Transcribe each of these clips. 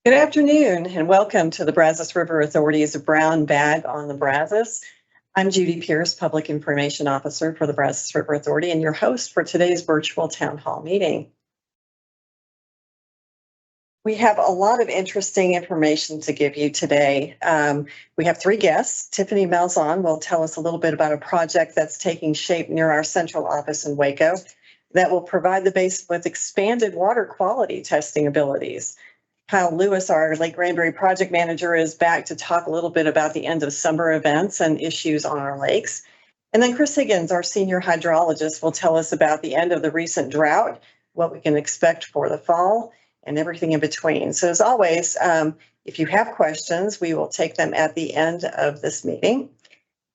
Good afternoon and welcome to the Brazos River Authority's Brown Bag on the Brazos. I'm Judy Pierce, Public Information Officer for the Brazos River Authority and your host for today's virtual town hall meeting. We have a lot of interesting information to give you today. We have three guests. Tiffany Malzahn will tell us a little bit about a project that's taking shape near our central office in Waco that will provide the base with expanded water quality testing abilities. Kyle Lewis, our Lake Granbury project manager, is back to talk a little bit about the end of summer events and issues on our lakes. And then Chris Higgins, our senior hydrologist, will tell us about the end of the recent drought, what we can expect for the fall, and everything in between. So as always, if you have questions, we will take them at the end of this meeting.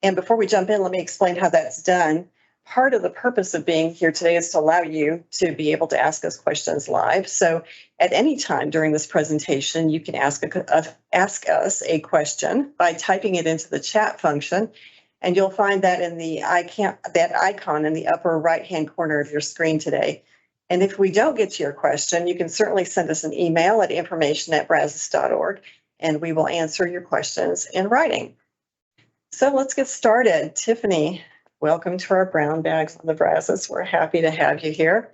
And before we jump in, let me explain how that's done. Part of the purpose of being here today is to allow you to be able to ask us questions live. So at any time during this presentation, you can ask us a question by typing it into the chat function. And you'll find that in that icon in the upper right-hand corner of your screen today. And if we don't get to your question, you can certainly send us an email at information@brazos.org, and we will answer your questions in writing. So let's get started. Tiffany, welcome to our Brown Bags on the Brazos. We're happy to have you here.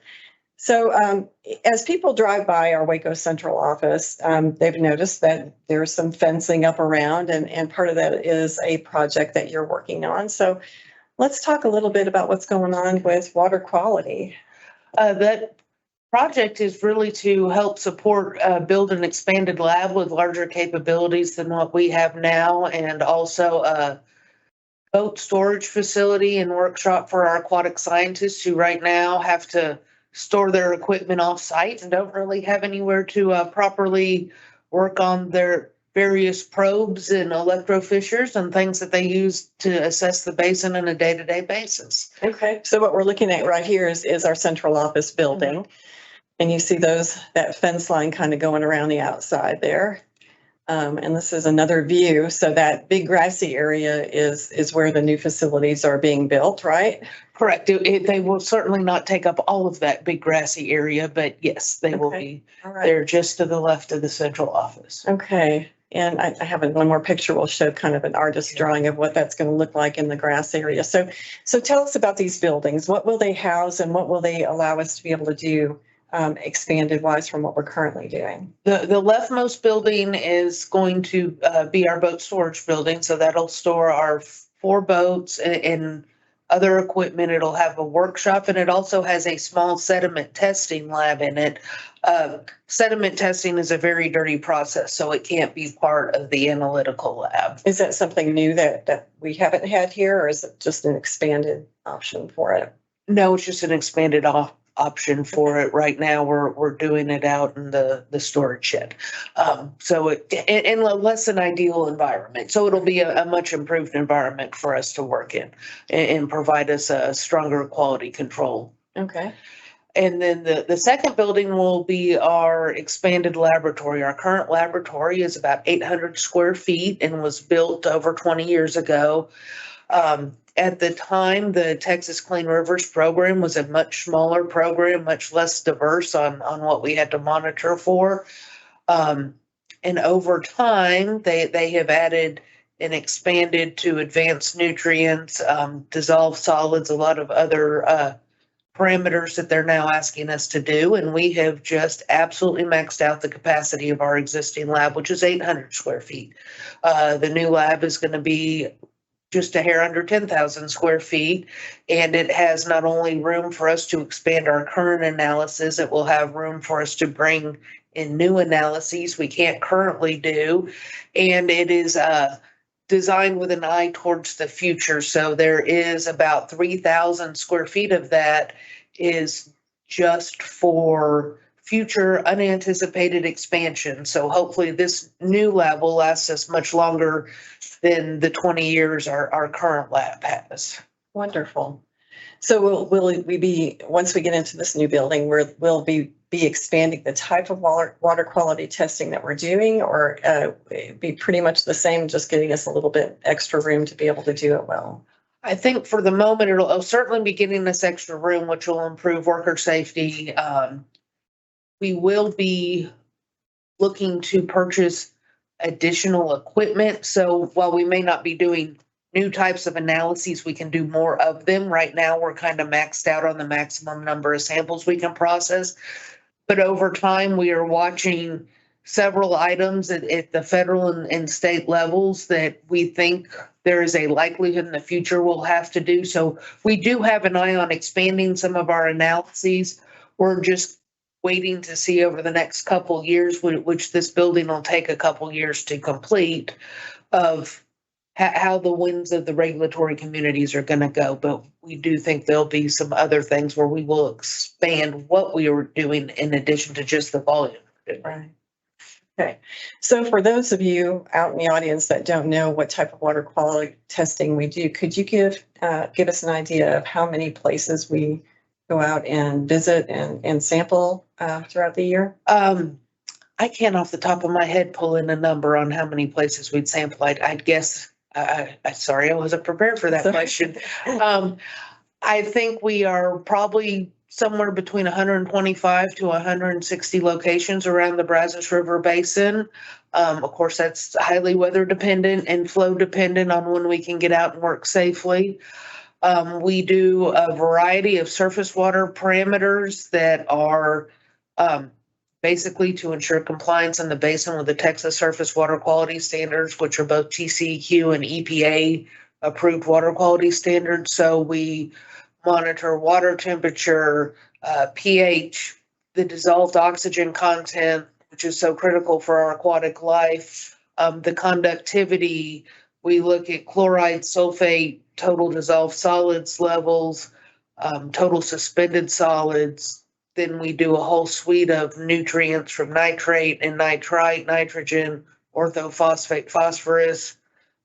So as people drive by our Waco Central office, they've noticed that there's some fencing up around, and part of that is a project that you're working on. So let's talk a little bit about what's going on with water quality. That project is really to help support build an expanded lab with larger capabilities than what we have now, and also a boat storage facility and workshop for our aquatic scientists who right now have to store their equipment off site and don't really have anywhere to properly work on their various probes and electrofishers and things that they use to assess the basin on a day-to-day basis. Okay, so what we're looking at right here is our central office building. And you see that fence line kind of going around the outside there. And this is another view. So that big grassy area is where the new facilities are being built, right? Correct. They will certainly not take up all of that big grassy area, but yes, they will be. All right. They're just to the left of the central office. Okay. And I have one more picture. We'll show kind of an artist drawing of what that's going to look like in the grass area. So tell us about these buildings. What will they house and what will they allow us to be able to do expanded wise from what we're currently doing? The leftmost building is going to be our boat storage building. So that'll store our 4 boats and other equipment. It'll have a workshop, and it also has a small sediment testing lab in it. Sediment testing is a very dirty process, so it can't be part of the analytical lab. Is that something new that we haven't had here, or is it just an expanded option for it? No, it's just an expanded option for it. Right now, we're doing it out in the storage shed. So in a less than ideal environment. So it'll be a much improved environment for us to work in and provide us a stronger quality control. Okay. And then the second building will be our expanded laboratory. Our current laboratory is about 800 square feet and was built over 20 years ago. At the time, the Texas Clean Rivers program was a much smaller program, much less diverse on what we had to monitor for. And over time, they have added and expanded to advanced nutrients, dissolved solids, a lot of other parameters that they're now asking us to do. And we have just absolutely maxed out the capacity of our existing lab, which is 800 square feet. The new lab is going to be just a hair under 10,000 square feet. And it has not only room for us to expand our current analysis, it will have room for us to bring in new analyses we can't currently do. And it is designed with an eye towards the future. So there is about 3,000 square feet of that is just for future unanticipated expansion. So hopefully this new lab will last us much longer than the 20 years our current lab has. Wonderful. So will we be, once we get into this new building, we'll be expanding the type of water quality testing that we're doing, or be pretty much the same, just getting us a little bit extra room to be able to do it well? I think for the moment, it'll certainly be getting us extra room, which will improve worker safety. We will be looking to purchase additional equipment. So while we may not be doing new types of analyses, we can do more of them. Right now, we're kind of maxed out on the maximum number of samples we can process. But over time, we are watching several items at the federal and state levels that we think there is a likelihood in the future we'll have to do. So we do have an eye on expanding some of our analyses. We're just waiting to see over the next couple years, which this building will take a couple years to complete, of how the winds of the regulatory communities are going to go. But we do think there'll be some other things where we will expand what we are doing in addition to just the volume. Right. Okay. So for those of you out in the audience that don't know what type of water quality testing we do, could you give us an idea of how many places we go out and visit and sample throughout the year? I can't off the top of my head pull in a number on how many places we'd sample. I'd guess. Sorry, I wasn't prepared for that question. I think we are probably somewhere between 125 to 160 locations around the Brazos River Basin. Of course, that's highly weather dependent and flow dependent on when we can get out and work safely. We do a variety of surface water parameters that are basically to ensure compliance in the basin with the Texas Surface Water Quality Standards, which are both TCEQ and EPA approved water quality standards. So we monitor water temperature, pH, the dissolved oxygen content, which is so critical for our aquatic life, the conductivity. We look at chloride, sulfate, total dissolved solids levels, total suspended solids. Then we do a whole suite of nutrients from nitrate and nitrite, nitrogen, orthophosphate, phosphorus,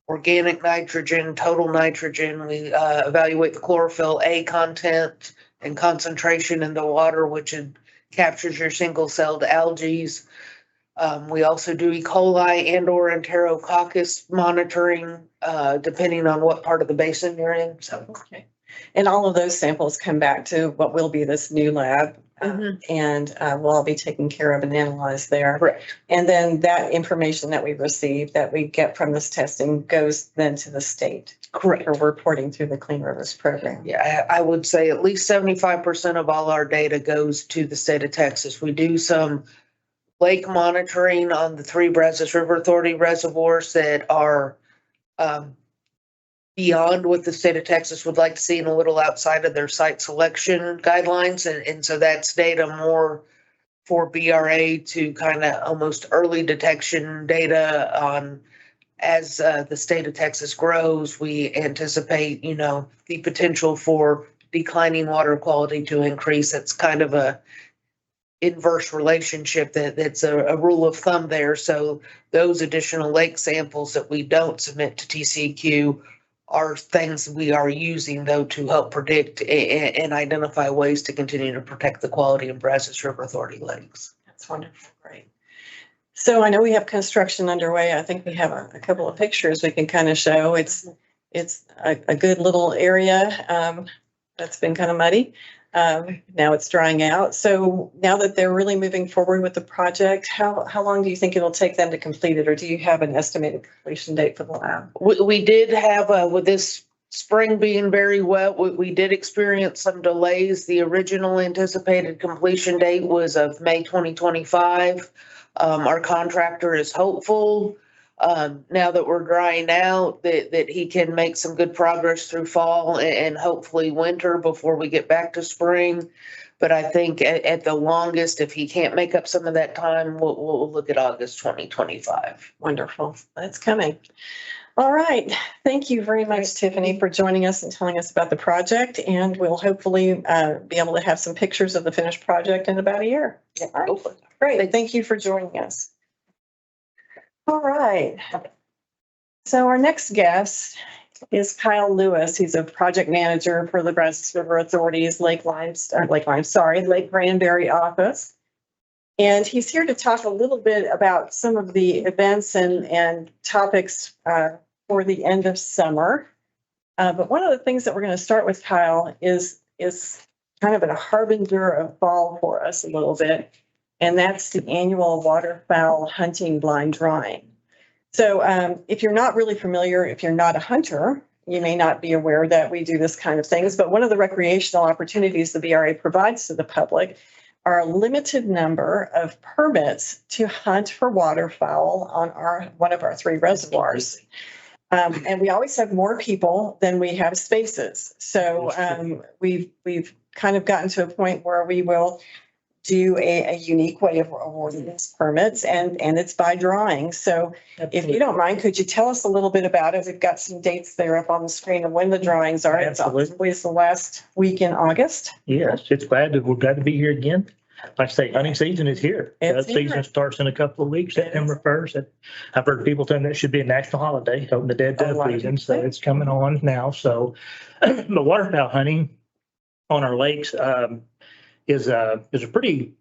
organic nitrogen, total nitrogen. We evaluate the chlorophyll A content and concentration in the water, which captures your single-celled algae. We also do E. coli and/or enterococcus monitoring, depending on what part of the basin you're in. So, okay. And all of those samples come back to what will be this new lab, and will all be taken care of and analyzed there. correct. And then that information that we receive, that we get from this testing, goes then to the state Correct. for reporting through the Clean Rivers program. Yeah, I would say at least 75% of all our data goes to the state of Texas. We do some lake monitoring on the 3 Brazos River Authority reservoirs that are beyond what the state of Texas would like to see and a little outside of their site selection guidelines. And so that's data more for BRA to kind of almost early detection data on as the state of Texas grows. We anticipate, the potential for declining water quality to increase. That's kind of a inverse relationship that's a rule of thumb there. So those additional lake samples that we don't submit to TCEQ are things we are using, though, to help predict and identify ways to continue to protect the quality of Brazos River Authority lakes. That's wonderful. Great. So I know we have construction underway. I think we have a couple of pictures we can kind of show. It's a good little area that's been kind of muddy. Now it's drying out. So now that they're really moving forward with the project, how long do you think it'll take them to complete it? Or do you have an estimated completion date for the lab? We did have, with this spring being very wet, we did experience some delays. The original anticipated completion date was of May 2025. Our contractor is hopeful, now that we're drying out, that he can make some good progress through fall and hopefully winter before we get back to spring. But I think at the longest, if he can't make up some of that time, we'll look at August 2025. Wonderful. That's coming. All right. Thank you very much, Tiffany, for joining us and telling us about the project. And we'll hopefully be able to have some pictures of the finished project in about a year. Yeah, all right. Great. Thank you for joining us. All right. So our next guest is Kyle Lewis. He's a project manager for the Brazos River Authority's Lake Granbury office. And he's here to talk a little bit about some of the events and topics for the end of summer. But one of the things that we're going to start with, Kyle, is kind of a harbinger of fall for us a little bit. and that's the annual waterfowl hunting blind drawing. So if you're not really familiar, if you're not a hunter, you may not be aware that we do this kind of things, but one of the recreational opportunities the VRA provides to the public are a limited number of permits to hunt for waterfowl on one of our 3 reservoirs. And we always have more people than we have spaces. So we've kind of gotten to a point where we will do a unique way of awarding these permits, and it's by drawing. So if you don't mind, could you tell us a little bit about it? We've got some dates there up on the screen of when the drawings are. Absolutely. It's the last week in August. Yes, we're glad to be here again. Like I say, hunting season is here. It's Season here. starts in a couple of weeks, September 1st. I've heard people telling that should be a national holiday, the dead A dove lot of season, people so say. it's coming on now. So the waterfowl hunting on our lakes is a pretty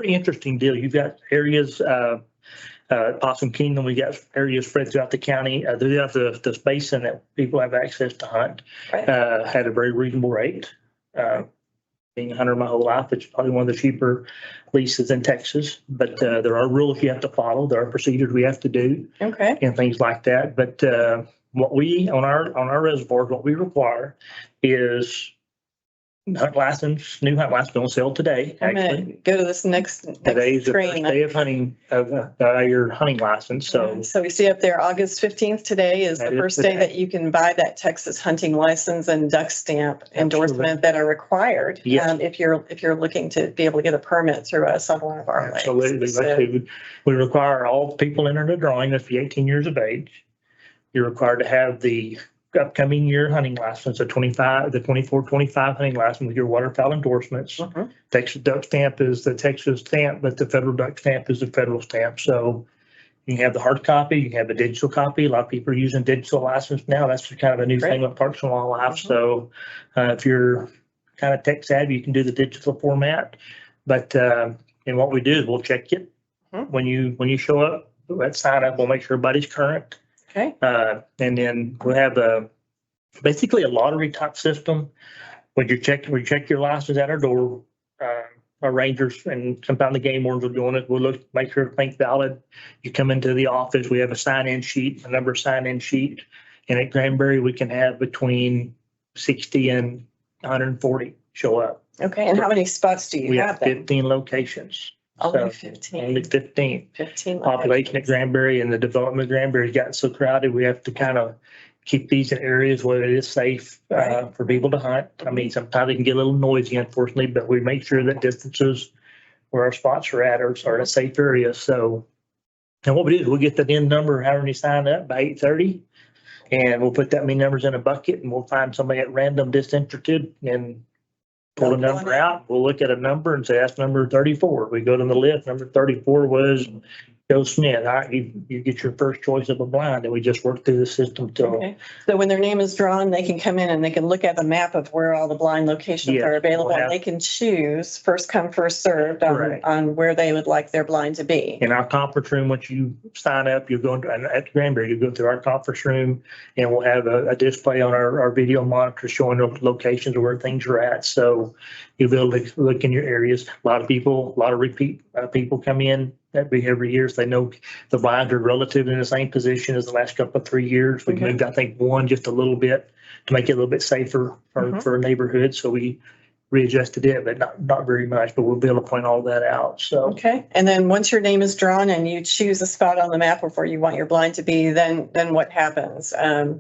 interesting deal. You've got areas, Possum Kingdom, we got areas spread throughout the county. Throughout the basin that people have access to hunt, Right. had a very reasonable rate. Being a hunter my whole life, it's probably one of the cheaper leases in Texas, but there are rules you have to follow. There are procedures we have to do Okay. and things like that. But what we, on our reservoirs, what we require is hunt license, new hunt license on sale today, I'm gonna actually. go to this next Today's the first screen. day of hunting, of your hunting license, so. So we see up there, August 15th today is the That is first day today. that you can buy that Texas hunting license and duck stamp endorsement Absolutely. that are required. Yes. If you're looking to be able to get a permit through us on one of our lakes. Absolutely. So- We require all people entering the drawing must be 18 years of age. You're required to have the upcoming year hunting license, the 24-25 hunting license with your waterfowl endorsements. Mhm. Texas duck stamp is the Texas stamp, but the federal duck stamp is the federal stamp. So you can have the hard copy, you can have the digital copy. A lot of people are using digital license now. That's kind of a new Great. thing with Parks and Wildlife. Mhm. So if you're kind of tech savvy, you can do the digital format. But and what we do is we'll check you Mhm. when you show up. Let's sign up. We'll make sure everybody's current. Okay. And then we'll have basically a lottery type system. When you check your license at our door, our rangers and sometimes the game wardens will join us. We'll look, make sure everything's valid. You come into the office, we have a sign-in sheet, a number sign-in sheet. And at Granbury, we can have between 60 and 140 show up. Okay. And how many spots do you We have have then? 15 locations. Only So, 15. Only 15. 15. Population at Granbury and the development of Granbury's gotten so crowded, we have to kind of keep these in areas where it is safe Right. for people to hunt. I mean, sometimes it can get a little noisy, unfortunately, but we make sure that distances where our spots are at are in a safe area. So, and what we do is we'll get the end number, however many sign up by 8:30, and we'll put that many numbers in a bucket, and we'll find somebody at random disinterested and pull a number out. We'll look at a number and say, that's number 34. We go to the list. Number 34 was Joe Smith. All right, you get your first choice of a blind, and we just work through the system till. Okay. So when their name is drawn, they can come in and they can look at the map of where all the blind locations Yes, are available. we'll And have- they can choose first come, first served Correct. on where they would like their blind to be. In our conference room, once you sign up, you'll go into, and at Granbury, you go through our conference room, and we'll have a display on our video monitor showing the locations of where things are at. So you'll be able to look in your areas. A lot of repeat people come in every year. So they know the blinds are relatively in the same position as the last couple of 3 years. We Okay. moved, I think, one just a little bit to make it a little bit safer for a neighborhood. So we readjusted it, but not very much, but we'll be able to point all that out. So. Okay. And then once your name is drawn and you choose a spot on the map of where you want your blind to be, then what happens? Like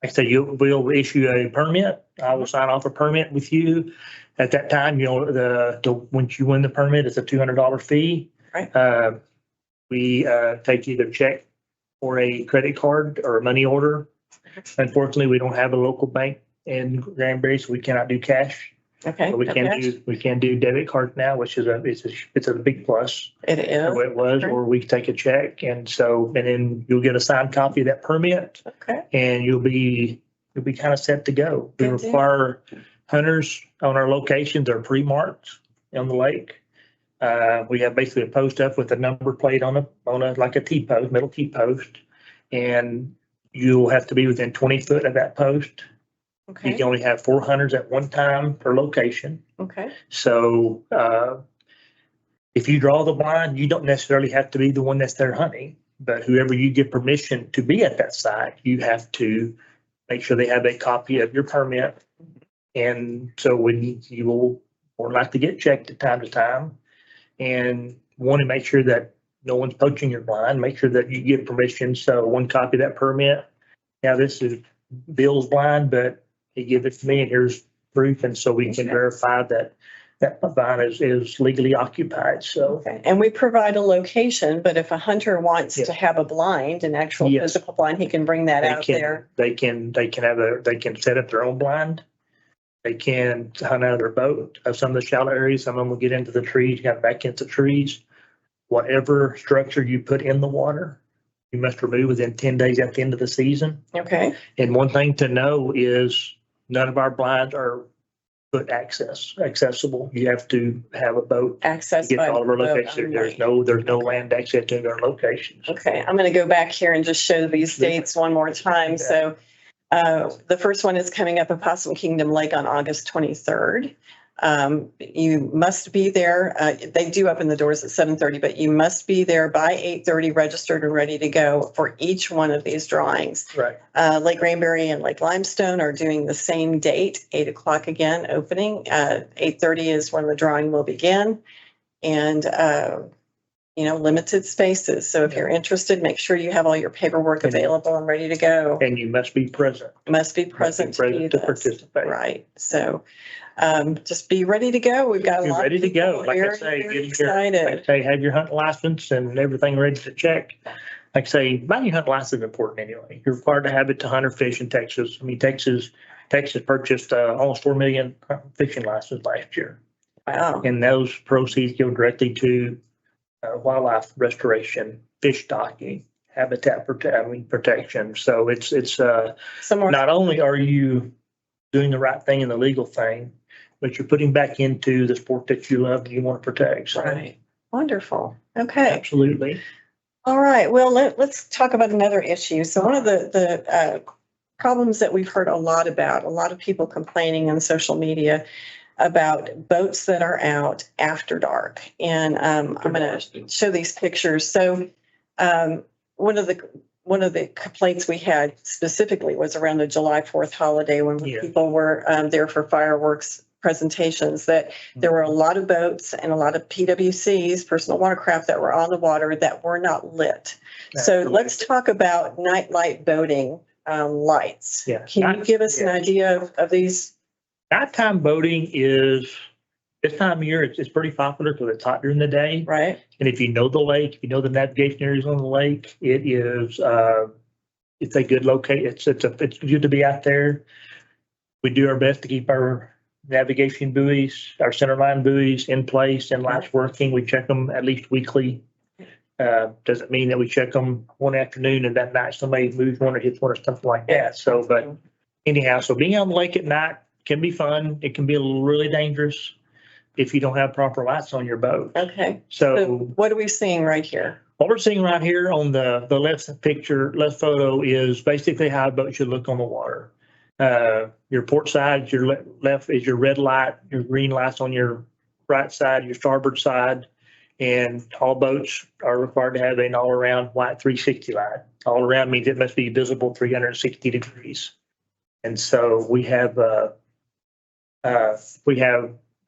I say, we'll issue a permit. I will sign off a permit with you. At that time, once you win the permit, it's a $200 fee. Right. We take either check or a credit card or a money order. Unfortunately, we don't have a local bank in Granbury, so we cannot do cash. Okay. But we can do debit cards now, which is it's a big plus. It is. Or it was, or we take a check, and then you'll get a signed copy of that permit. Okay. And you'll be kind of set to go. We Good deal. require hunters on our locations are pre-marked on the lake. We have basically a post up with a number plate on a like a T-post, metal T-post, and you'll have to be within 20 foot of that post. You Okay. can only have 4 hunters at one time per location. Okay. So If you draw the blind, you don't necessarily have to be the one that's there hunting, but whoever you give permission to be at that site, you have to make sure they have a copy of your permit. And so when you will more likely get checked at time to time and want to make sure that no one's poaching your blind, make sure that you give permission. So one copy of that permit. Now this is Bill's blind, but he give it to me and here's proof. And so we can verify that that blind is legally occupied. So. Okay, and we provide a location, but if a hunter wants Yes. to have a blind, an actual Yes. physical blind, he can bring that out there. They can set up their own blind. They can hunt out of their boat. Some of the shallow areas, some of them will get into the trees, got back into trees. Whatever structure you put in the water, you must remove within 10 days at the end of the season. Okay, And one thing to know is none of our blinds are foot accessible. You have to have a boat access to get by to all of our boat locations. There's only. no land access to our locations. Okay, I'm going to go back here and just show these dates one more time. So the first one is coming up at Possum Kingdom Lake on August 23rd. You must be there. They do open the doors at 7:30, but you must be there by 8:30, registered and ready to go for each one of these drawings. Right. Lake Granbury and Lake Limestone are doing the same date, 8 o'clock again, opening. 8:30 is when the drawing will begin. And, limited spaces. So if you're interested, make sure you have all your paperwork available and ready to go. And you must be present. Must be present to do To this. participate. Right. So just be ready to go. We've got a You're lot ready of to go. people Like I very, say, very get your, like excited. I say, have your hunting license and everything ready to check. Like I say, buying your hunting license is important anyway. You're required to have it to hunt or fish in Texas. I mean, Texas purchased almost 4 million fishing licenses last year. Wow. And those proceeds go directly to wildlife restoration, fish stocking, habitat protection. So it's Some more. not only are you doing the right thing and the legal thing, but you're putting back into the sport that you love and you want to protect. So Right. Wonderful. Okay. absolutely. All right. Well, let's talk about another issue. So one of the problems that we've heard a lot about, a lot of people complaining on social media about boats that are out after dark. And I'm going to show these pictures. So one of the complaints we had specifically was around the July 4th holiday when Yeah. people were there for fireworks presentations, that there were a lot of boats and a lot of PWCs, personal watercraft, that were on the water that were not lit. So let's talk about nightlight boating lights. Yeah. Can you give us an idea of these? Nighttime boating is, this time of year, it's pretty popular because it's hot during the day. Right. And if you know the lake, if you know the navigation areas on the lake, it is, it's a good location. It's good to be out there. We do our best to keep our navigation buoys, our centerline buoys in place and lights working. We check them at least weekly. Doesn't mean that we check them one afternoon and that night somebody moves one or hits one or something like that. So, but anyhow, so being on the lake at night can be fun. It can be really dangerous if you don't have proper lights on your boat. Okay. So So what are we seeing right here? what we're seeing right here on the left photo is basically how a boat should look on the water. Your port side, your left is your red light, your green light's on your right side, your starboard side. And all boats are required to have an all-around white 360 light. All around means it must be visible 360 degrees. And so we have those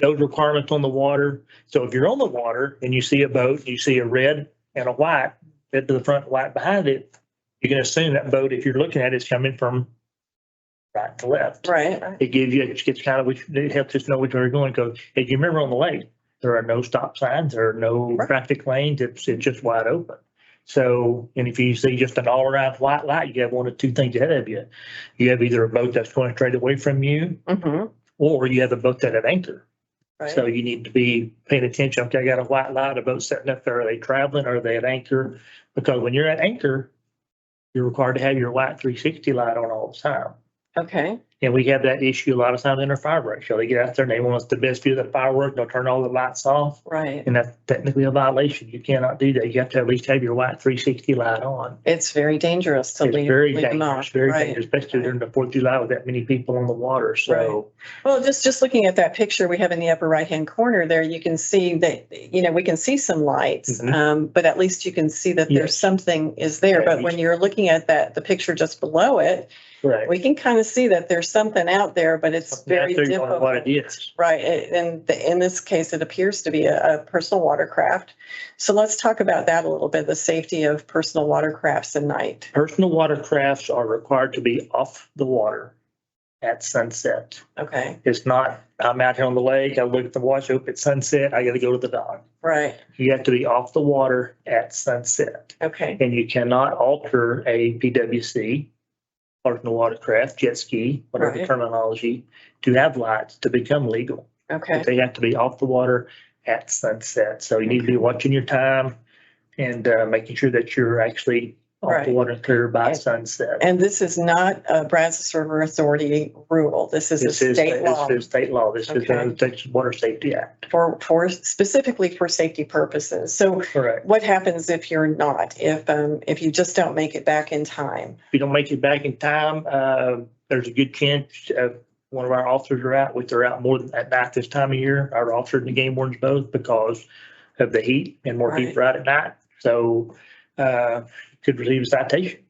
requirements on the water. So if you're on the water and you see a boat, you see a red and a white, red to the front, white behind it, you can assume that boat, if you're looking at it, is coming from right to left. Right. It gives you, it gets kind of, it helps us know which way we're going. Because if you remember on the lake, there are no stop signs, there are no traffic lanes, it's just wide open. So, and if you see just an all-around white light, you have one of two things ahead of you. You have either a boat that's going straight away from you, Mm-hmm. or you have a boat that's at anchor. Right. So you need to be paying attention. Okay, I got a white light, a boat sitting up there. Are they traveling? Or are they at anchor? Because when you're at anchor, you're required to have your white 360 light on all the time. Okay. And we have that issue a lot of times in our fireworks show. They get out there and they want us the best view of the fireworks. They'll turn all the lights off. Right. And that's technically a violation. You cannot do that. You have to at least have your white 360 light on. It's very dangerous to It's leave very them dangerous, off. very Right. dangerous, especially during the 4th of July with that many people on the water. So, Well, just looking at that picture we have in the upper right-hand corner there, you can see that, we can see some lights, but at least you can see that there's Yes. something is there. Yeah, But when you're looking at the picture just below it, right. we can kind of see that there's something out there, but it's very You don't know difficult. what it is. Right. And in this case, it appears to be a personal watercraft. So let's talk about that a little bit, the safety of personal watercrafts at night. Personal watercrafts are required to be off the water at sunset. Okay. It's not, I'm out here on the lake, I look at the watch, hope it's sunset, I gotta go to the dock. Right. You have to be off the water at sunset. Okay. And you cannot alter a PWC, personal watercraft, jet ski, whatever Right. terminology, to have lights to become legal. Okay. But they have to be off the water at sunset. So you need to be watching your time and making sure that you're actually off the Right. water and clear by sunset. And this is not a Brazos River Authority rule. This is a state law This is state law. This is Okay. the Texas Water Safety Act. for specifically for safety purposes. So Correct. what happens if you're not, if you just don't make it back in time? If you don't make it back in time, there's a good chance one of our officers are out. They're out more than at night this time of year. Our officers and the game wardens both because of the heat and more Right. people are out at night. So could receive a citation.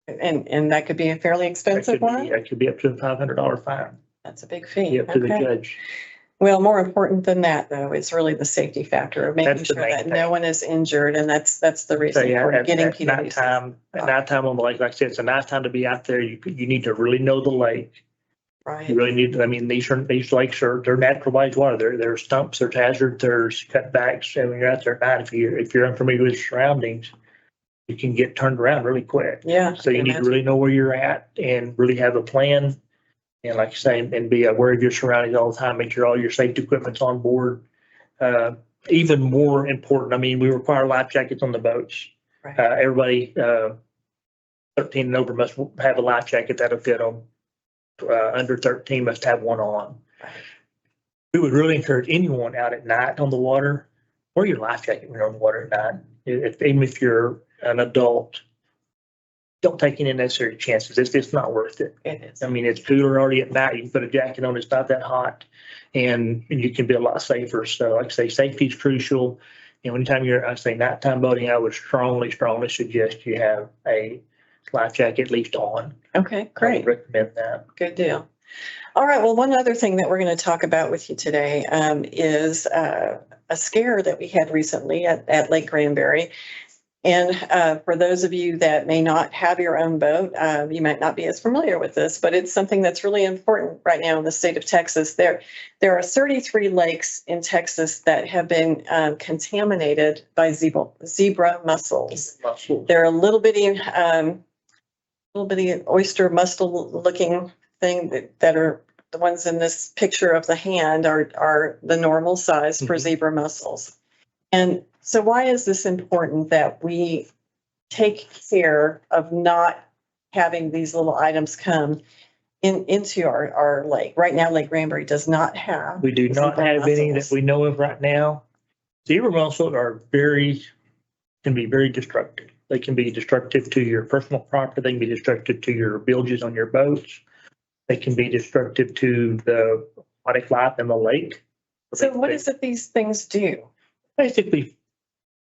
And that could be a fairly expensive one? That could be up to a $500 fine. That's a big fee. Up to the Okay. judge. Well, more important than that, though, is really the safety factor of making That's the sure main that thing. no one is injured, and that's the So reason yeah, for at getting at PWCs. nighttime on the lake, like I said, it's a nice time to be out there. You need to really know the lake. You Right, really need, I mean, these lakes they're natural bodies of water. There's stumps, there's hazards, there's cutbacks. And when you're out there at night, if you're unfamiliar with surroundings, you can get turned around really quick. yeah. So you need to really know where you're at and really have a plan. And like I say, and be aware of your surroundings all the time. Make sure all your safety equipment's on board. Even more important, I mean, we require life jackets on the boats. Right. Everybody 13 and over must have a life jacket that'll fit them. Under 13 must have one on. Right. We would really encourage anyone out at night on the water, wear your life jacket when you're on the water at night. Even if you're an adult, don't take any unnecessary chances. It's not worth it. It is. I mean, it's cooler already at night. You can put a jacket on. It's not that hot, and you can be a lot safer. So, like I say, safety is crucial. And anytime I say nighttime boating, I would strongly suggest you have a life jacket at least on. Okay, I great. would recommend that. Good deal. All right. Well, one other thing that we're going to talk about with you today is a scare that we had recently at Lake Granbury. And for those of you that may not have your own boat, you might not be as familiar with this, but it's something that's really important right now in the state of Texas. There are 33 lakes in Texas that have been contaminated by zebra mussels. They're a little bitty oyster mussel looking thing that are the ones in this picture of the hand are the normal size for Mhm. zebra mussels. And so why is this important that we take care of not having these little items come into our lake? Right now, Lake Granbury does not have. We do not zebra have any that mussels. we know of right now. Zebra mussels can be very destructive. They can be destructive to your personal property. They can be destructive to your bilges on your boats. They can be destructive to the aquatic life in the lake. So what is it these things do? Basically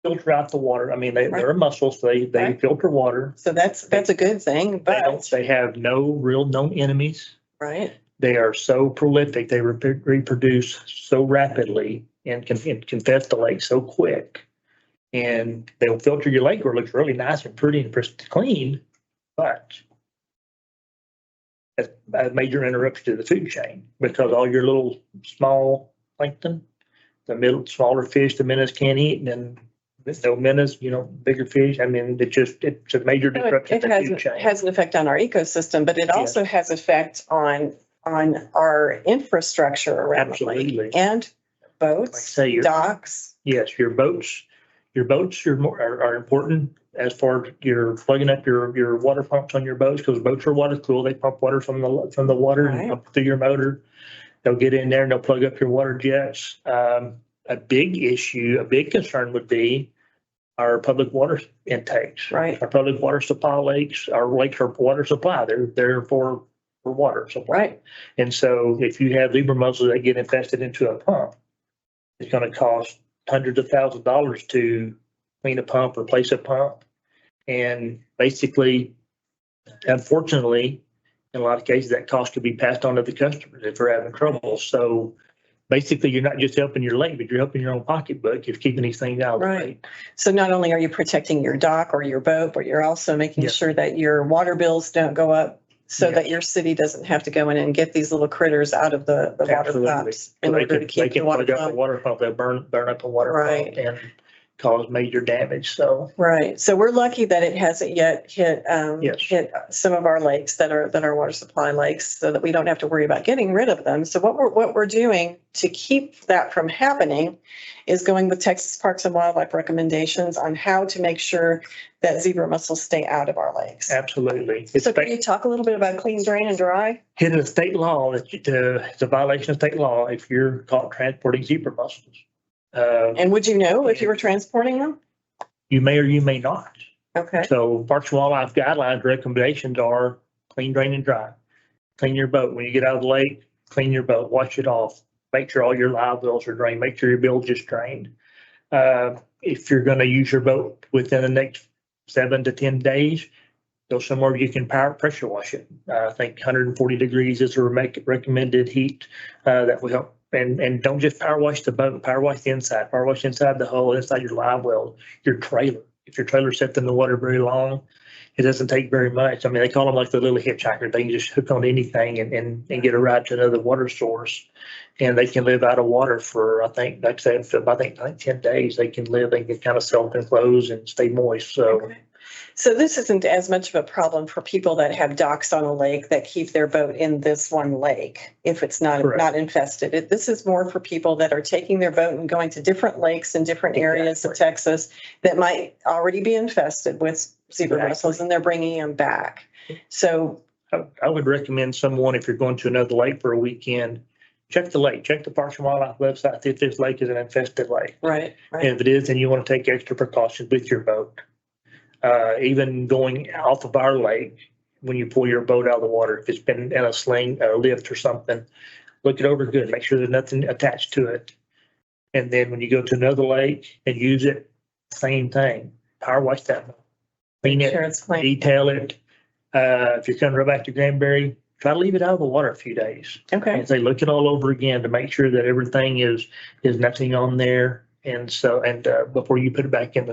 filter out the water. I mean, they're mussels. They Right. filter water. So that's a good thing, but, They have no real known enemies. right, They are so prolific. They reproduce so rapidly and can infest the lake so quick. And they'll filter your lake where it looks really nice and pretty and clean, but it's a major interruption to the food chain because all your little small plankton, the smaller fish, the minnows can't eat, and then no minnows, bigger fish. I mean, it's a major disruption to the food chain. has an effect on our ecosystem, but it also has effect on our infrastructure around the lake. Absolutely. And Like I boats, say, docks. yes, your boats are important as far as you're plugging up your water pumps on your boats, because boats are water cooled. They pump water from the water and Right. pump through your motor. They'll get in there and they'll plug up your water jets. A big issue, a big concern would be our public water intakes. Right. Our public water supply lakes, our lakes are water supply. They're for water supply. Right. And so if you have zebra mussels that get infested into a pump, it's going to cost hundreds of thousands of dollars to clean a pump, replace a pump. And basically, unfortunately, in a lot of cases, that cost could be passed on to the customers if they're having trouble. So basically, you're not just helping your lake, but you're helping your own pocketbook. You're keeping these things out of the Right. lake. So not only are you protecting your dock or your boat, but you're also making Yes. sure that your water bills don't go up so Yes. that your city doesn't have to go in and get these little critters out of the water Absolutely. pumps in They order to can keep the water plug up a pump. water pump, they'll burn up a water Right. pump and cause major damage. So Right. So we're lucky that it hasn't yet hit Yes. hit some of our lakes that are water supply lakes, so that we don't have to worry about getting rid of them. So what we're doing to keep that from happening is going with Texas Parks and Wildlife recommendations on how to make sure that zebra mussels stay out of our lakes. absolutely. It's So can you talk a little bit about clean, drain, and dry? it is a state law that it's a violation of state law if you're caught transporting zebra mussels. And would you know if you were transporting them? You may or you may not. Okay. So Parks and Wildlife guidelines recommendations are clean, drain, and dry. Clean your boat. When you get out of the lake, clean your boat, wash it off. Make sure all your live wells are drained. Make sure your bilge is drained. If you're going to use your boat within the next 7 to 10 days, go somewhere you can pressure wash it. I think 140 degrees is a recommended heat that will help. And don't just power wash the boat, power wash the inside, power wash inside the hull, inside your live well, your trailer. If your trailer's set in the water very long, it doesn't take very much. I mean, they call them like the little hitchhiker. They can just hook on anything and get a ride to another water source. And they can live out of water for, I think, like I said, I think 10 days they can live. They can kind of self-enclose and stay moist. So Okay. So this isn't as much of a problem for people that have docks on a lake that keep their boat in this one lake if it's not Correct. infested. This is more for people that are taking their boat and going to different lakes in different areas of Exactly. Texas that might already be infested with zebra Exactly. mussels, and they're bringing them back. So I would recommend someone, if you're going to another lake for a weekend, check the lake, check the Parks and Wildlife website, see if this lake is an infested lake. right. And if it is, then you want to take extra precautions with your boat. Even going off of our lake, when you pull your boat out of the water, if it's been in a sling, a lift or something, look it over good, make sure there's nothing attached to it. And then when you go to another lake and use it, same thing, power wash that boat. Clean Sure, it, it's clean. detail it. If you're coming right back to Granbury, try to leave it out of the water a few days. Okay. And say, look it all over again to make sure that everything is nothing on there. And so, before you put it back in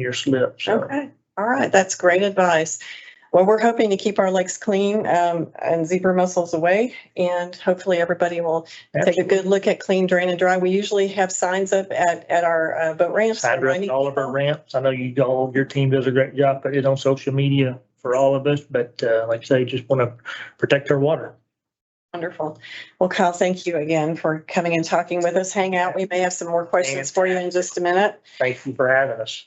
your slip. So Okay. All right. That's great advice. Well, we're hoping to keep our lakes clean and zebra mussels away, and hopefully everybody will take a good look at clean, drain, and dry. We usually have signs up at our boat ramps. Sign up at all of our ramps. I know your team does a great job putting it on social media for all of us, but like I say, just want to protect our water. Wonderful. Well, Kyle, thank you again for coming and talking with us. Hang out. We may have some more questions for you in just a minute. Thank you for having us.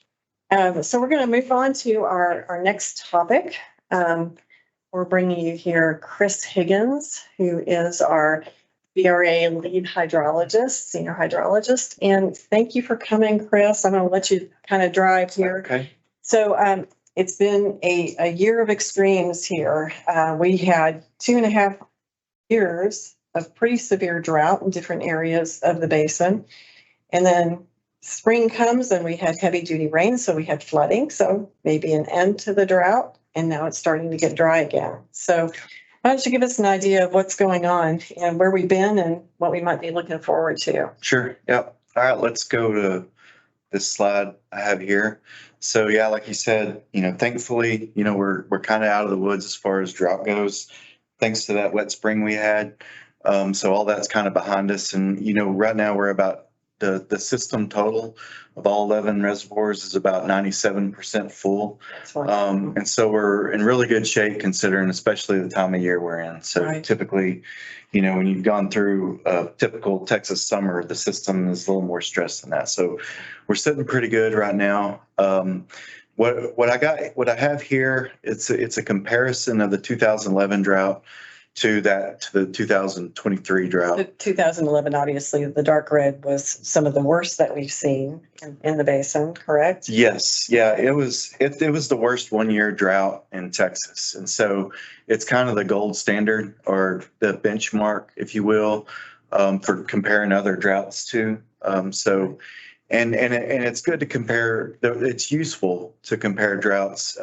So we're going to move on to our next topic. We're bringing you here Chris Higgins, who is our VRA lead hydrologist, senior hydrologist. And thank you for coming, Chris. I'm going to let you kind of drive here. Okay. So it's been a year of extremes here. We had 2.5 years of pretty severe drought in different areas of the basin. And then spring comes and we had heavy duty rain, so we had flooding. So maybe an end to the drought. And now it's starting to get dry again. So why don't you give us an idea of what's going on and where we've been and what we might be looking forward to? Sure. Yep. All right. Let's go to this slide I have here. So yeah, like you said, thankfully, we're kind of out of the woods as far as drought goes, thanks to that wet spring we had. So all that's kind of behind us. And, right now we're about the system total of all 11 reservoirs is about 97% full. And so we're in really good shape considering especially the time of year we're in. So Right. typically, when you've gone through a typical Texas summer, the system is a little more stressed than that. So we're sitting pretty good right now. what I have here, it's a comparison of the 2011 drought to the 2023 The drought. 2011, obviously, the dark red was some of the worst that we've seen in the basin, correct? Yes, yeah, it was the worst 1 year drought in Texas. And so it's kind of the gold standard or the benchmark, if you will, for comparing other droughts to. And it's good to compare, it's useful to compare droughts.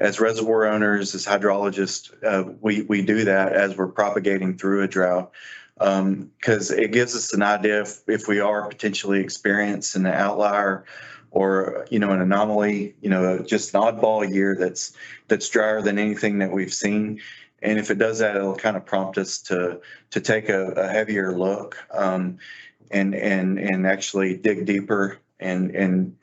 As reservoir owners, as hydrologists, we do that as we're propagating through a drought. Because it gives us an idea if we are potentially experiencing an outlier or, an anomaly, just an oddball year that's drier than anything that we've seen. And if it does that, it'll kind of prompt us to take a heavier look, and actually dig deeper and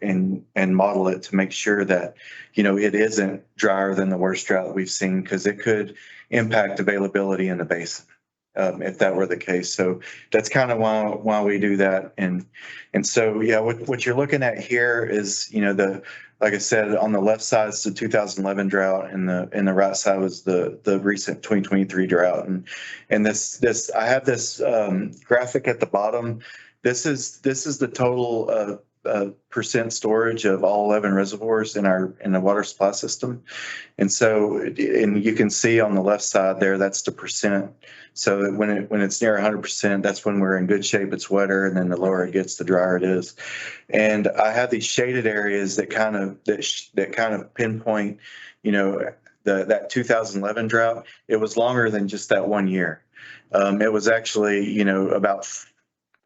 model it to make sure that, it isn't drier than the worst drought we've seen, because it could impact availability in the basin, if that were the case. So that's kind of why we do that. And so, yeah, what you're looking at here is, like I said, on the left side is the 2011 drought, and the right side was the recent 2023 drought. And this I have this graphic at the bottom. This is the total percent storage of all 11 reservoirs in the water supply system. And so, and you can see on the left side there, that's the percent. So that when it's near 100%, that's when we're in good shape. It's wetter, and then the lower it gets, the drier it is. And I have these shaded areas that kind of pinpoint, that 2011 drought. It was longer than just that 1 year. It was actually, about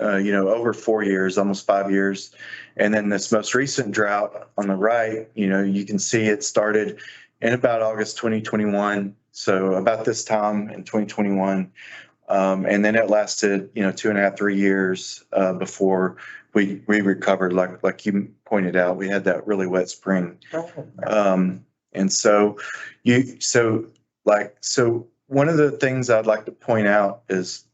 over 4 years, almost 5 years. And then this most recent drought on the right, you can see it started in about August 2021. So about this time in 2021. And then it lasted, 2.5, 3 years before we recovered. Like you pointed out, we had that really wet spring. And so one of the things I'd like to point out is,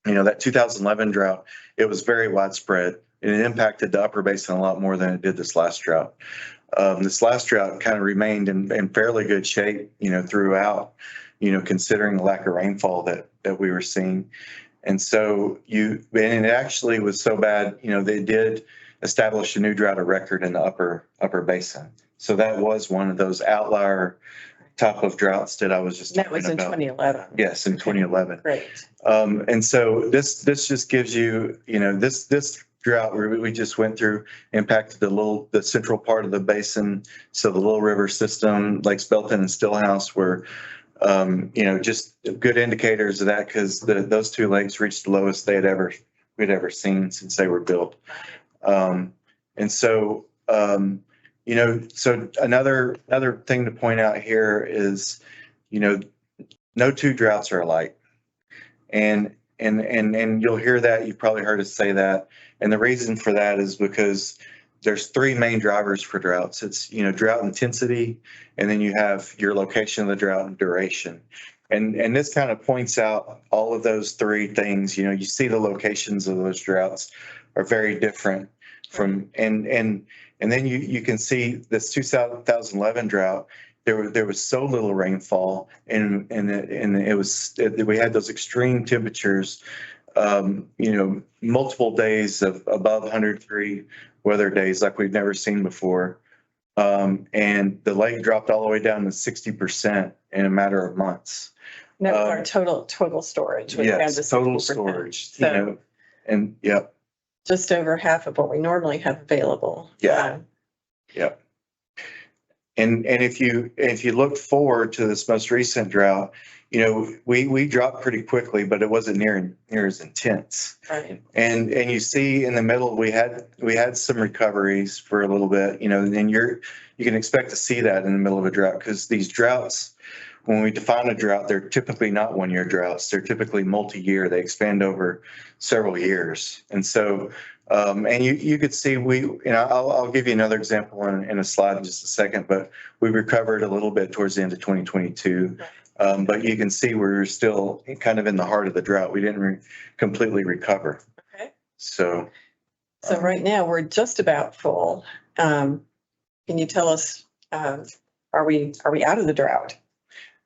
that 2011 drought, it was very widespread, and it impacted the upper basin a lot more than it did this last drought. This last drought kind of remained in fairly good shape, throughout, considering the lack of rainfall that we were seeing. And so and it actually was so bad, they did establish a new drought of record in the upper basin. So that was one of those outlier type of droughts that I was just That was talking in about. 2011. Yes, in 2011. Great. And so this just gives you, this drought we just went through impacted the central part of the basin. So the Little River system, Lakes Belton and Stillhouse were, just good indicators of that, because those two lakes reached the lowest we'd ever seen since they were built. And so, so another thing to point out here is, no two droughts are alike. And you'll hear that. You've probably heard us say that. And the reason for that is because there's three main drivers for droughts. It's, drought intensity, and then you have your location of the drought and duration. And this kind of points out all of those three things. You see the locations of those droughts are very different from, and then you can see this 2011 drought. There was so little rainfall, and we had those extreme temperatures, multiple days of above 100 degree weather days like we've never seen before. And the lake dropped all the way down to 60% in a matter of months. No, our total storage. was down Yes, to total 60%. storage, So and yep. just over half of what we normally have available. Yeah. Yep. And if you look forward to this most recent drought, we dropped pretty quickly, but it wasn't near as intense. Right. And you see in the middle, we had some recoveries for a little bit, and you can expect to see that in the middle of a drought, because these droughts, when we define a drought, they're typically not 1 year droughts. They're typically multi-year. They expand over several years. And so, and you could see I'll give you another example in a slide in just a second, but we recovered a little bit towards the end of 2022. But you can see we're still kind of in the heart of the drought. We didn't completely recover. Okay. So right now we're just about full. Can you tell us, are we out of the drought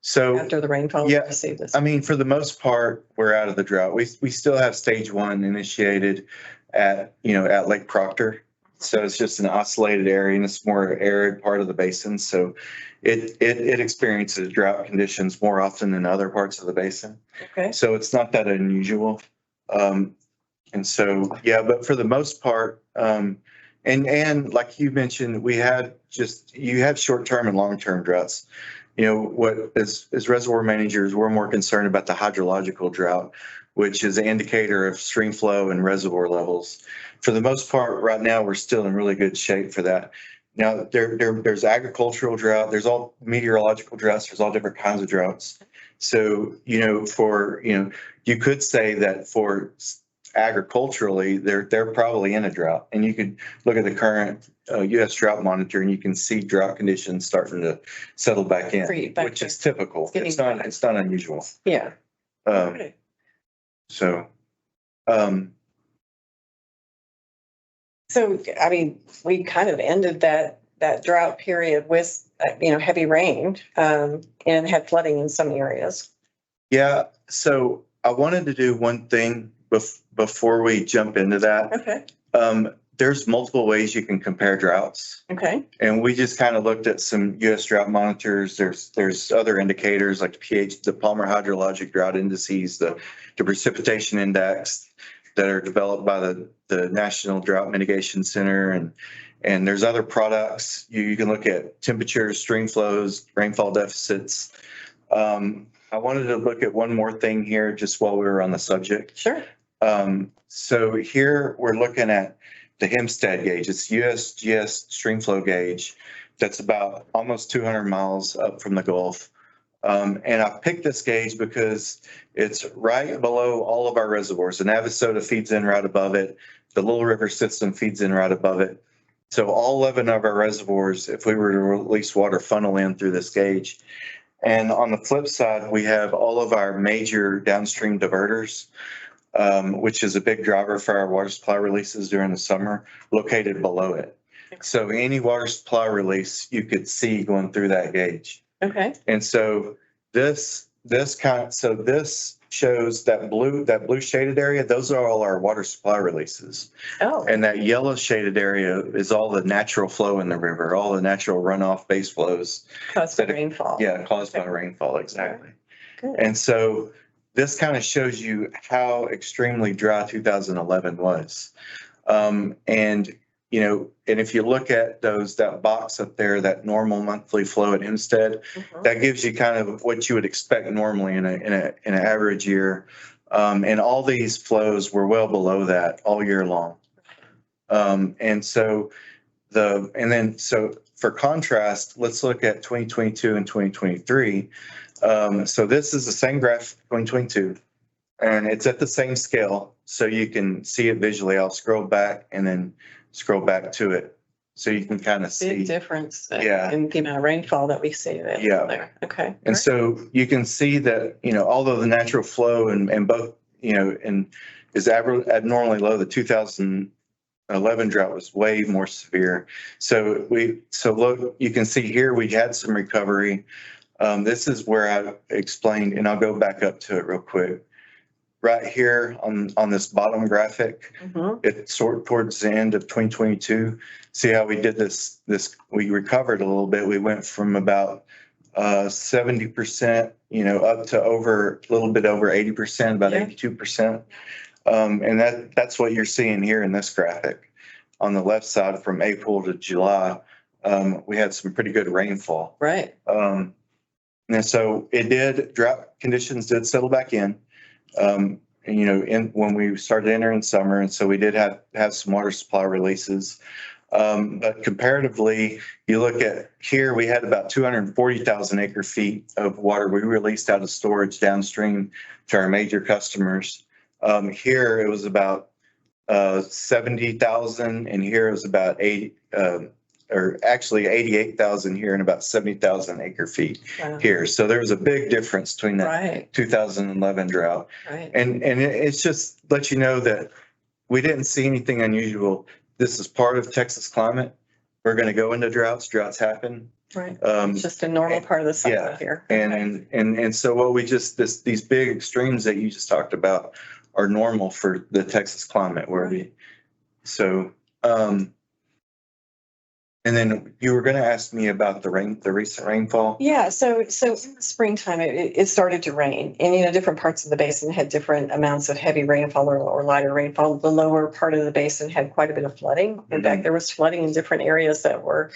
So, after the rainfall we yeah, received this? I mean, for the most part, we're out of the drought. We still have stage 1 initiated at, at Lake Proctor. So it's just an isolated area and it's more arid part of the basin. So it experiences drought conditions more often than other parts of the basin. Okay, So it's not that unusual. And so, yeah, but for the most part, and like you mentioned, you have short-term and long-term droughts. As reservoir managers, we're more concerned about the hydrological drought, which is an indicator of stream flow and reservoir levels. For the most part, right now, we're still in really good shape for that. Now, there's agricultural drought, there's all meteorological droughts, there's all different kinds of droughts. So, you could say that for agriculturally, they're probably in a drought. And you could look at the current U.S. drought monitor and you can see drought conditions starting to settle back in, which is typical. It's not unusual. yeah. Okay. So, So, I mean, we kind of ended that drought period with, heavy rain, and had flooding in some areas. yeah, so I wanted to do one thing before we jump into that. Okay, There's multiple ways you can compare droughts. okay, And we just kind of looked at some U.S. drought monitors. There's other indicators like the pH, the Palmer hydrologic drought indices, the precipitation index that are developed by the National Drought Mitigation Center. And there's other products. You can look at temperatures, stream flows, rainfall deficits. I wanted to look at one more thing here just while we were on the subject. sure. So here we're looking at the Hempstead gauge. It's USGS stream flow gauge that's about almost 200 miles up from the Gulf. And I picked this gauge because it's right below all of our reservoirs. The Navasota feeds in right above it. The Little River system feeds in right above it. So all 11 of our reservoirs, if we were to release water, funnel in through this gauge. And on the flip side, we have all of our major downstream diverters, which is a big driver for our water supply releases during the summer, located below it. So any water supply release you could see going through that gauge. Okay, And so this shows that blue shaded area. Those are all our water supply releases. oh, And that yellow shaded area is all the natural flow in the river, all the natural runoff base flows. caused by rainfall. Yeah, caused by rainfall, exactly. Good. And so this kind of shows you how extremely dry 2011 was. And if you look at that box up there, that normal monthly flow at Hempstead, Mhm. that gives you kind of what you would expect normally in an average year. And all these flows were well below that all year long. So for contrast, let's look at 2022 and 2023. So this is the same graph, 2022, and it's at the same scale. So you can see it visually. I'll scroll back and then scroll back to it. So you can kind of Big see. difference Yeah. in the amount of rainfall that we see there. Yeah. There. Okay. And so you can see that, although the natural flow and both, and is abnormally low, the 2011 drought was way more severe. So look, you can see here, we had some recovery. This is where I explained, and I'll go back up to it real quick. Right here on this bottom graphic, Mhm. it's towards the end of 2022. See how we did this, we recovered a little bit. We went from about 70%, up to a little bit over 80%, about Yeah. 82%. And that's what you're seeing here in this graphic. On the left side from April to July, we had some pretty good rainfall. Right. And so drought conditions did settle back in. When we started entering summer, and so we did have some water supply releases. But comparatively, you look at here, we had about 240,000 acre feet of water we released out of storage downstream to our major customers. Here it was about 70,000, and here it was about 88,000 here and about 70,000 acre feet Wow. here. So there was a big difference between that Right. 2011 drought. Right. And it's just let you know that we didn't see anything unusual. This is part of Texas climate. we're going to go into droughts. Droughts happen. Right. It's just a normal part of the cycle yeah, here. Okay. And so what we just, these big extremes that you just talked about are normal for the Texas climate where we, so, and then you were going to ask me about the recent rainfall. Yeah, so in the springtime, it started to rain, and different parts of the basin had different amounts of heavy rainfall or lighter rainfall. The lower part of the basin had quite a bit of flooding. In fact, there was flooding in different areas that were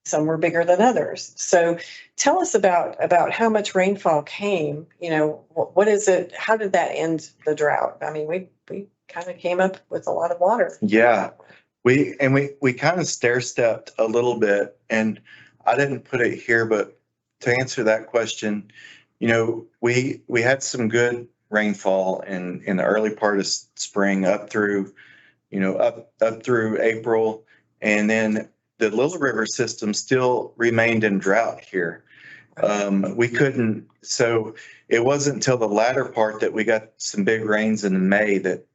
some were bigger than others. So tell us about how much rainfall came. What is it? How did that end the drought? I mean, we kind of came up with a lot of water. Yeah. We kind of stair stepped a little bit, and I didn't put it here, but to answer that question, we had some good rainfall in the early part of spring up through, up through April, and then the Little River system still remained in drought here. We couldn't, so it wasn't until the latter part that we got some big rains in May that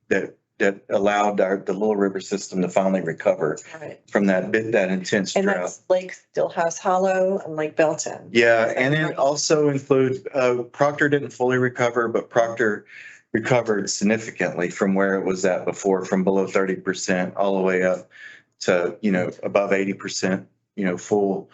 allowed the Little River system to finally recover from that intense And drought. that's Lake Stillhouse Hollow and Lake Belton. Yeah, and it also includes Proctor didn't fully recover, but Proctor recovered significantly from where it was at before, from below 30% all the way up to above 80%, full.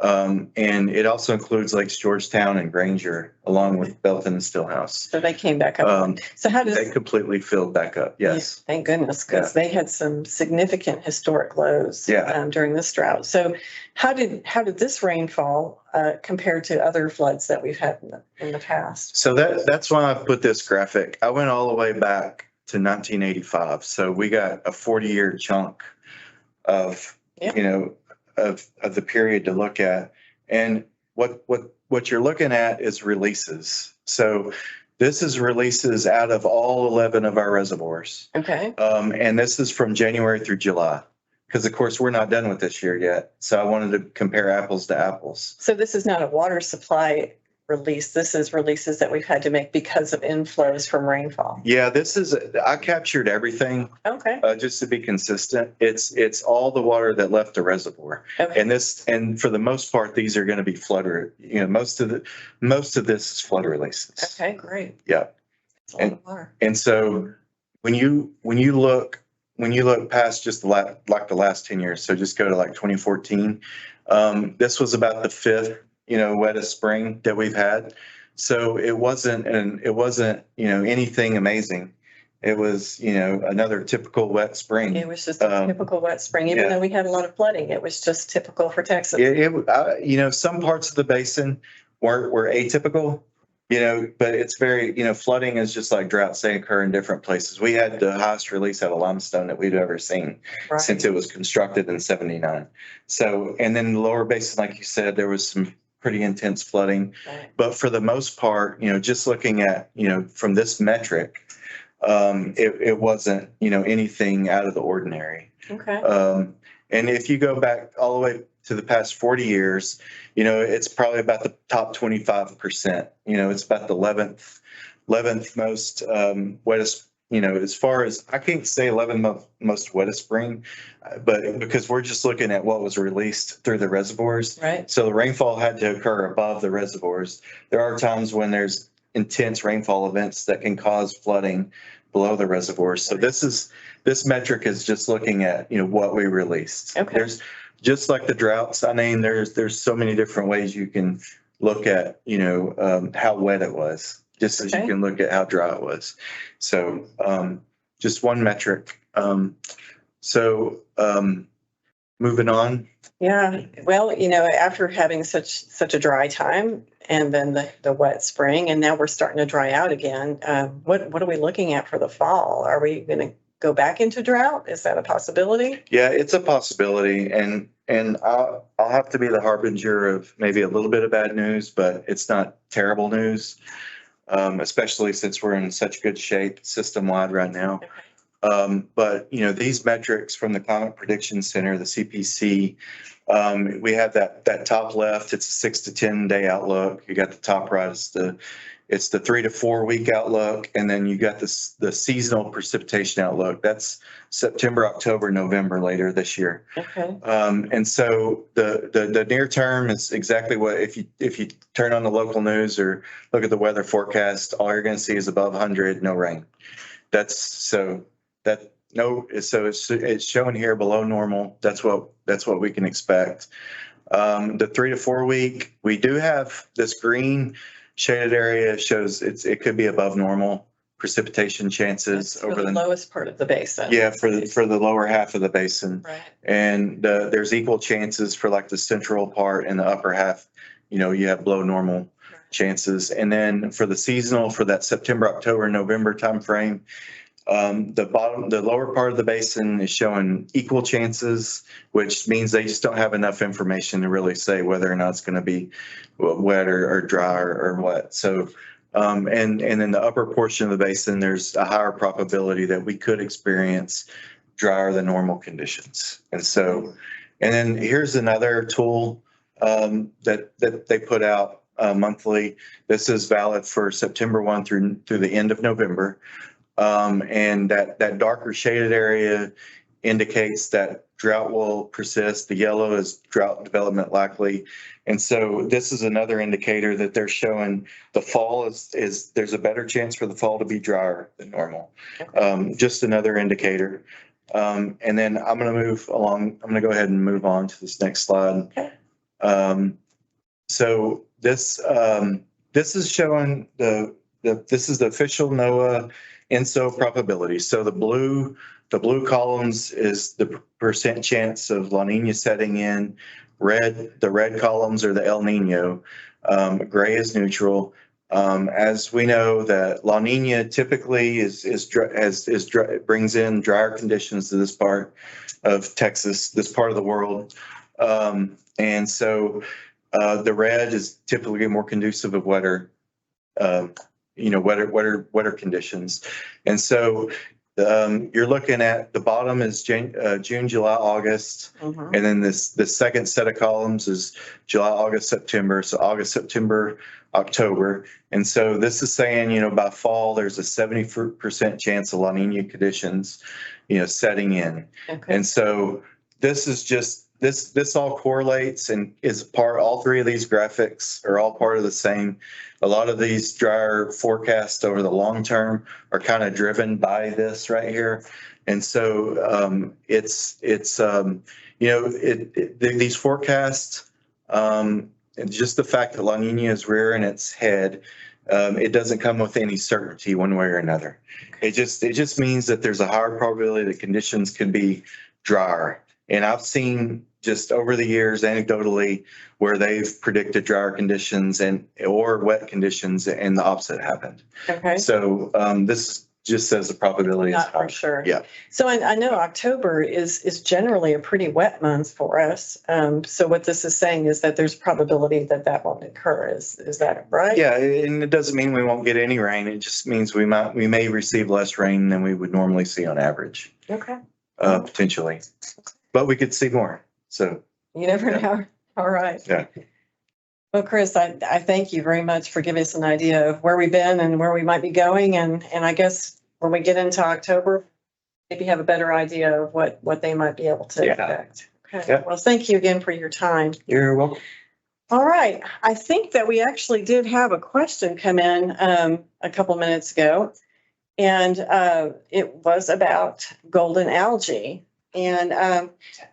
And it also includes Lakes Georgetown and Granger, along with Belton and Stillhouse. So they came back up. So how does they completely filled back up? Yes. Yeah, thank goodness, because they had some significant historic lows during this drought. So how did this rainfall compare to other floods that we've had in the past? So that's why I put this graphic. I went all the way back to 1985. So we got a 40-year chunk of of the period to look at. And what you're looking at is releases. So this is releases out of all 11 of our reservoirs. Okay. And this is from January through July, because of course we're not done with this year yet. So I wanted to compare apples to apples. So this is not a water supply release. This is releases that we've had to make because of inflows from rainfall. Yeah, I captured everything. Okay. Just to be consistent. It's all the water that left the reservoir. Okay. And for the most part, these are going to be flood. Most of this is flood releases. Okay, great. Yeah. It's a lot of water. And so when you look past just the last 10 years, so just go to like 2014, this was about the fifth wettest spring that we've had. So it wasn't anything amazing. It was, another typical wet spring. It was just a typical wet spring, even though we had a lot of flooding. It was just typical for Texas. Some parts of the basin were atypical, but it's very, flooding is just like droughts. They occur in different places. We had the highest release out of limestone that we've ever seen since it was constructed in 79. So, and then the lower basin, like you said, there was some pretty intense flooding, but for the most part, just looking at, from this metric, it wasn't, anything out of the ordinary. Okay. And if you go back all the way to the past 40 years, it's probably about the top 25%. It's about the 11th most wettest, as far as I can't say 11th most wettest spring, but because we're just looking at what was released through the reservoirs. Right. So the rainfall had to occur above the reservoirs. There are times when there's intense rainfall events that can cause flooding below the reservoirs. So this metric is just looking at, what we released. Okay. There's just like the droughts. I mean, there's so many different ways you can look at, how wet it was, just as you can look at how dry it was. So just one metric. Moving on. Yeah. Well, after having such a dry time and then the wet spring, and now we're starting to dry out again, what are we looking at for the fall? Are we going to go back into drought? Is that a possibility? Yeah, it's a possibility. And I'll have to be the harbinger of maybe a little bit of bad news, but it's not terrible news, especially since we're in such good shape system-wide right now. But, these metrics from the Climate Prediction Center, the CPC, we have that top left, it's a 6 to 10 day outlook. You got the top right, it's It's the 3 to 4 week outlook, and then you got the seasonal precipitation outlook. That's September, October, November later this year. Okay. And so the near term is exactly what, if you turn on the local news or look at the weather forecast, all you're going to see is above 100, no rain. It's showing here below normal. That's what we can expect. The 3 to 4 week, we do have this green shaded area shows it could be above normal precipitation chances That's for over the lowest part of the basin. yeah, for the lower half of the basin. Right. And there's equal chances for like the central part and the upper half, you have below normal chances. And then for the seasonal, for that September, October, November timeframe, the lower part of the basin is showing equal chances, which means they just don't have enough information to really say whether or not it's going to be wet or dry or what. So, and then the upper portion of the basin, there's a higher probability that we could experience drier than normal conditions. And so, and then here's another tool that they put out monthly. This is valid for September 1 through the end of November. And that darker shaded area indicates that drought will persist. The yellow is drought development likely. And so this is another indicator that they're showing the fall is there's a better chance for the fall to be drier than normal. Just another indicator. And then I'm going to move along. I'm going to go ahead and move on to this next slide. Okay. So this is showing this is the official NOAA INSO probability. So the blue columns is the percent chance of La Nina setting in. The red columns are the El Nino. Gray is neutral. As we know, that La Nina typically brings in drier conditions to this part of Texas, this part of the world, and so the red is typically more conducive of wetter conditions. And so you're looking at the bottom is June, July, August. Mhm. And then the second set of columns is July, August, September. So August, September, October. And so this is saying, by fall, there's a 70% chance of La Nina conditions, setting in. Okay. And so this is just, this all correlates and all three of these graphics are all part of the same. A lot of these drier forecasts over the long term are kind of driven by this right here. And so these forecasts, and just the fact that La Nina is rearing its head, it doesn't come with any certainty one way or another. It just means that there's a higher probability that conditions could be drier. And I've seen just over the years anecdotally where they've predicted drier conditions or wet conditions and the opposite happened. Okay. So this just says the probability is Not high. for sure. Yeah. So I know October is generally a pretty wet month for us. So what this is saying is that there's probability that won't occur. Is that right? Yeah, and it doesn't mean we won't get any rain. It just means we may receive less rain than we would normally see on average, Okay. potentially. But we could see more. So You never Yeah. know. All right. Yeah. Well, Chris, I thank you very much for giving us an idea of where we've been and where we might be going. And I guess when we get into October, maybe have a better idea of what they might be able to Yeah. expect. Okay. Yeah. Well, thank you again for your time. you're welcome. All right. I think that we actually did have a question come in a couple minutes ago. And it was about golden algae. And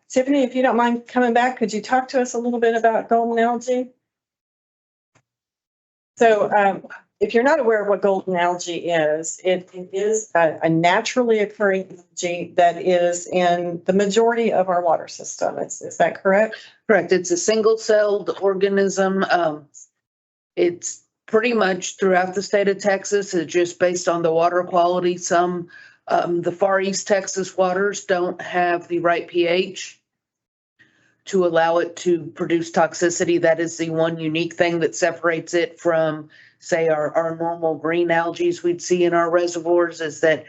Tiffany, if you don't mind coming back, could you talk to us a little bit about golden algae? So if you're not aware of what golden algae is, it is a naturally occurring algae that is in the majority of our water system. Is that correct? Correct. It's a single-celled organism. It's pretty much throughout the state of Texas. It's just based on the water quality. The Far East Texas waters don't have the right pH to allow it to produce toxicity. That is the one unique thing that separates it from, say, our normal green algae we'd see in our reservoirs, is that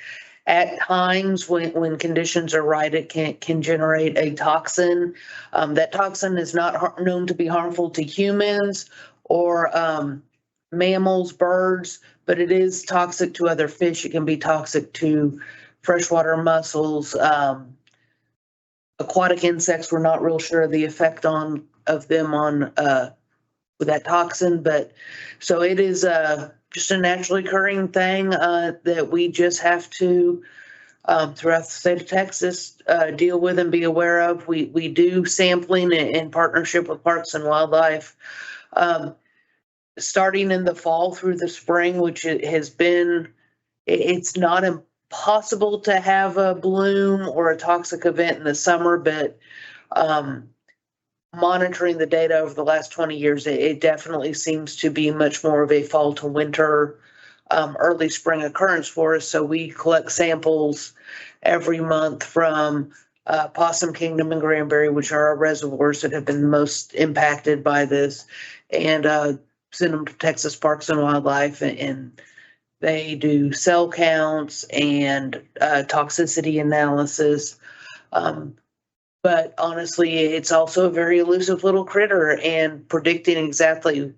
at times when conditions are right, it can generate a toxin. That toxin is not known to be harmful to humans or mammals, birds, but it is toxic to other fish. It can be toxic to freshwater mussels, aquatic insects. We're not real sure of the effect of them on with that toxin, but so it is just a naturally occurring thing that we just have to throughout the state of Texas deal with and be aware of. We do sampling in partnership with Parks and Wildlife. Starting in the fall through the spring, which it has been, it's not impossible to have a bloom or a toxic event in the summer, but monitoring the data over the last 20 years, it definitely seems to be much more of a fall to winter, early spring occurrence for us. So we collect samples every month from Possum Kingdom and Granbury, which are our reservoirs that have been most impacted by this, and send them to Texas Parks and Wildlife, and they do cell counts and toxicity analysis. But honestly, it's also a very elusive little critter, and predicting exactly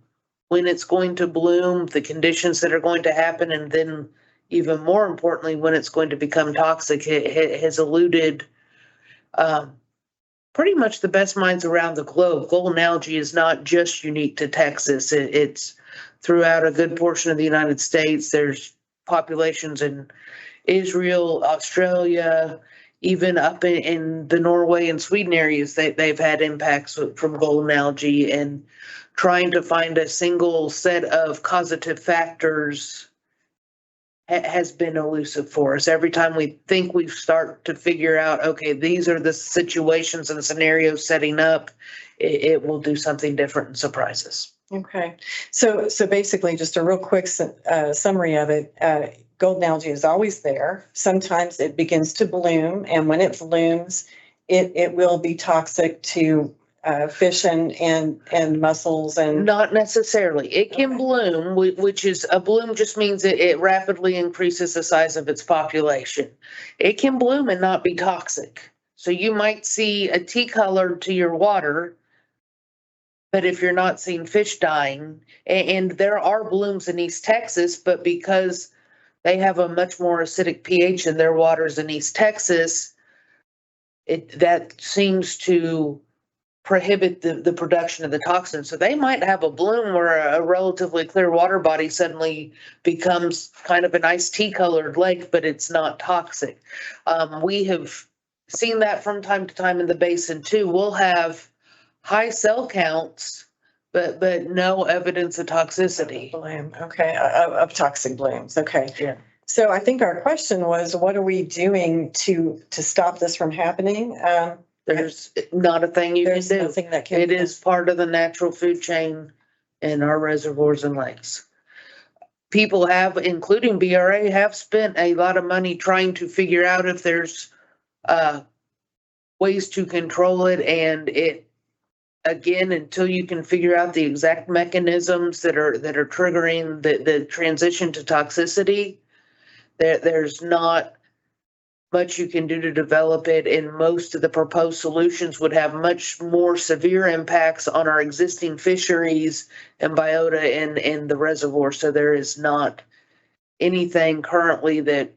when it's going to bloom, the conditions that are going to happen, and then even more importantly, when it's going to become toxic, it has eluded pretty much the best minds around the globe. Golden algae is not just unique to Texas. It's throughout a good portion of the United States. There's populations in Israel, Australia, even up in the Norway and Sweden areas. They've had impacts from golden algae, and trying to find a single set of causative factors has been elusive for us. Every time we think we start to figure out, okay, these are the situations and scenarios setting up, it will do something different and surprise us. Okay. So basically, just a real quick summary of it. Golden algae is always there. Sometimes it begins to bloom, and when it blooms, it will be toxic to fish and mussels and. Not necessarily. It can Okay. bloom, which is a bloom just means it rapidly increases the size of its population. It can bloom and not be toxic. So you might see a tea color to your water, but if you're not seeing fish dying, and there are blooms in East Texas, but because they have a much more acidic pH in their waters in East Texas, that seems to prohibit the production of the toxin. So they might have a bloom where a relatively clear water body suddenly becomes kind of a nice tea colored lake, but it's not toxic. We have seen that from time to time in the basin too. We'll have high cell counts, but no evidence of toxicity. Bloom, okay, of toxic blooms, okay. Yeah. So I think our question was, what are we doing to stop this from happening? There's not a thing you can There's do. nothing that can. It is part of the natural food chain in our reservoirs and lakes. People have, including BRA, have spent a lot of money trying to figure out if there's ways to control it, and it, again, until you can figure out the exact mechanisms that are triggering the transition to toxicity, there's not much you can do to develop it, and most of the proposed solutions would have much more severe impacts on our existing fisheries and biota in the reservoir. So there is not anything currently that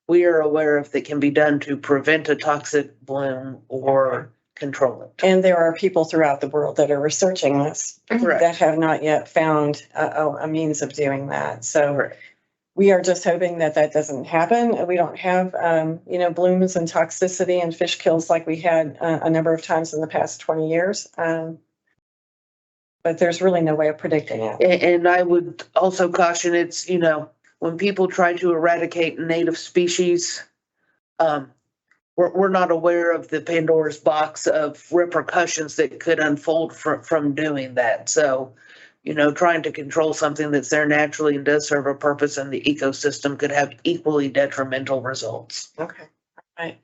we are aware of that can be done to prevent a toxic bloom or control it. And there are people throughout the world that are researching this Correct. that have not yet found a means of doing that. So Correct. we are just hoping that doesn't happen. We don't have, blooms and toxicity and fish kills like we had a number of times in the past 20 years. But there's really no way of predicting it. And I would also caution, it's, when people try to eradicate native species, we're not aware of the Pandora's box of repercussions that could unfold from doing that. So, trying to control something that's there naturally and does serve a purpose in the ecosystem could have equally detrimental results. Okay, all right.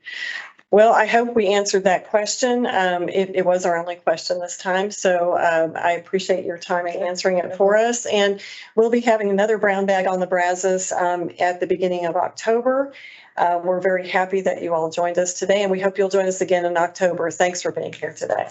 Well, I hope we answered that question. It was our only question this time, so I appreciate your time in answering it for us. And we'll be having another brown bag on the Brazos at the beginning of October. We're very happy that you all joined us today, and we hope you'll join us again in October. Thanks for being here today.